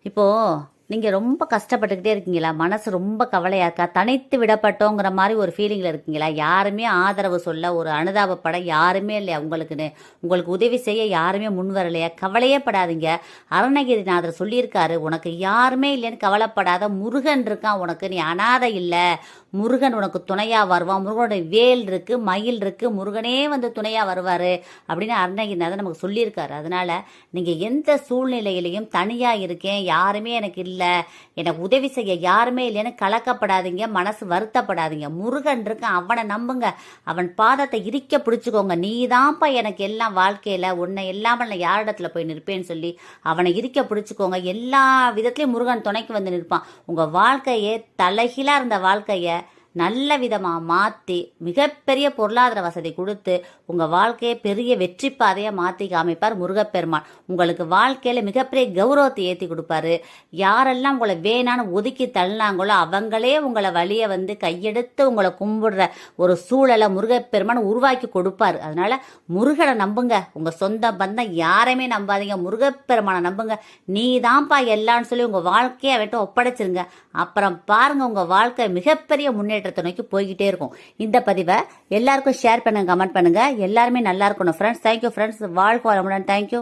இப்போ நீங்க ரொம்ப கஷ்டப்பட்டுக்கிட்டே இருக்கீங்களா? மனசு ரொம்ப கவலையா இருக்கா? தனித்து விடப்பட்டோங்கிற மாதிரி ஒரு ஃபீலிங்ல இருக்கீங்களா? யாருமே ஆதரவு சொல்ல, ஒரு அனுதாபப்பட யாருமே இல்லையா உங்களுக்குன்னு? உங்களுக்கு உதவி செய்ய யாருமே முன் வரலையா? கவலையே படாதீங்க. அருணகிரிநாதர் சொல்லியிருக்காரு, உனக்கு யாருமே இல்லைன்னு கவலைப்படாத, முருகன் இருக்கான் உனக்கு, நீ அனாதை இல்ல. முருகன் உனக்கு துணையா வருவான். முருகனுடைய வேல் இருக்கு, மயில் இருக்கு, முருகனே வந்து துணையா வருவாரு அப்படின்னு அருணகிரிநாதர் நமக்கு சொல்லியிருக்காரு. அதனால நீங்க எந்த சூழ்நிலையிலையும் தனியா இருக்கேன், யாருமே எனக்கு இல்ல, எனக்கு உதவி செய்ய யாருமே இல்லைன்னு கலக்கப்படாதீங்க, மனசு வருத்தப்படாதீங்க. முருகன் இருக்கான், அவனை நம்புங்க, அவன் பாதத்தை இறுக்க பிடிச்சுக்கோங்க. நீதான்ப்பா எனக்கு எல்லாம் வாழ்க்கையில, உன்னை இல்லாமல் நான் யாரிடத்துல போய் நிற்பேன்னு சொல்லி அவனை இறுக்க பிடிச்சுக்கோங்க. எல்லா விதத்திலையும் முருகன் துணைக்கு வந்து நிற்பான். உங்க வாழ்க்கையே தலைகீழா இருந்த வாழ்க்கைய நல்ல விதமாக மாற்றி மிகப்பெரிய பொருளாதார வசதி கொடுத்து உங்கள் வாழ்க்கையை பெரிய வெற்றி பாதையாக மாற்றி காமிப்பார் முருகப்பெருமான். உங்களுக்கு வாழ்க்கையில் மிகப்பெரிய கௌரவத்தை ஏற்றி கொடுப்பாரு. யாரெல்லாம் உங்களை வேணான்னு ஒதுக்கி தள்ளினாங்களோ அவங்களே உங்களை வழியை வந்து கையெடுத்து உங்களை கும்பிடுற ஒரு சூழலை முருகப்பெருமான் உருவாக்கி கொடுப்பார். அதனால முருகனை நம்புங்க. உங்கள் சொந்த பந்தம் யாரையுமே நம்பாதீங்க, முருகப்பெருமானை நம்புங்க. நீ தான்ப்பா எல்லான்னு சொல்லி உங்கள் வாழ்க்கையை அவட்ட ஒப்படைச்சிருங்க. அப்புறம் பாருங்க, உங்கள் வாழ்க்கை மிகப்பெரிய முன்னேற்றத்தை நோக்கி போய்கிட்டே இருக்கும். இந்த பதிவை எல்லாருக்கும் ஷேர் பண்ணுங்க, கமெண்ட் பண்ணுங்க. எல்லாருமே நல்லா இருக்கணும் ஃப்ரெண்ட்ஸ். Thank you friends. வாழ்க்கை வளமுடன். தேங்க்யூ.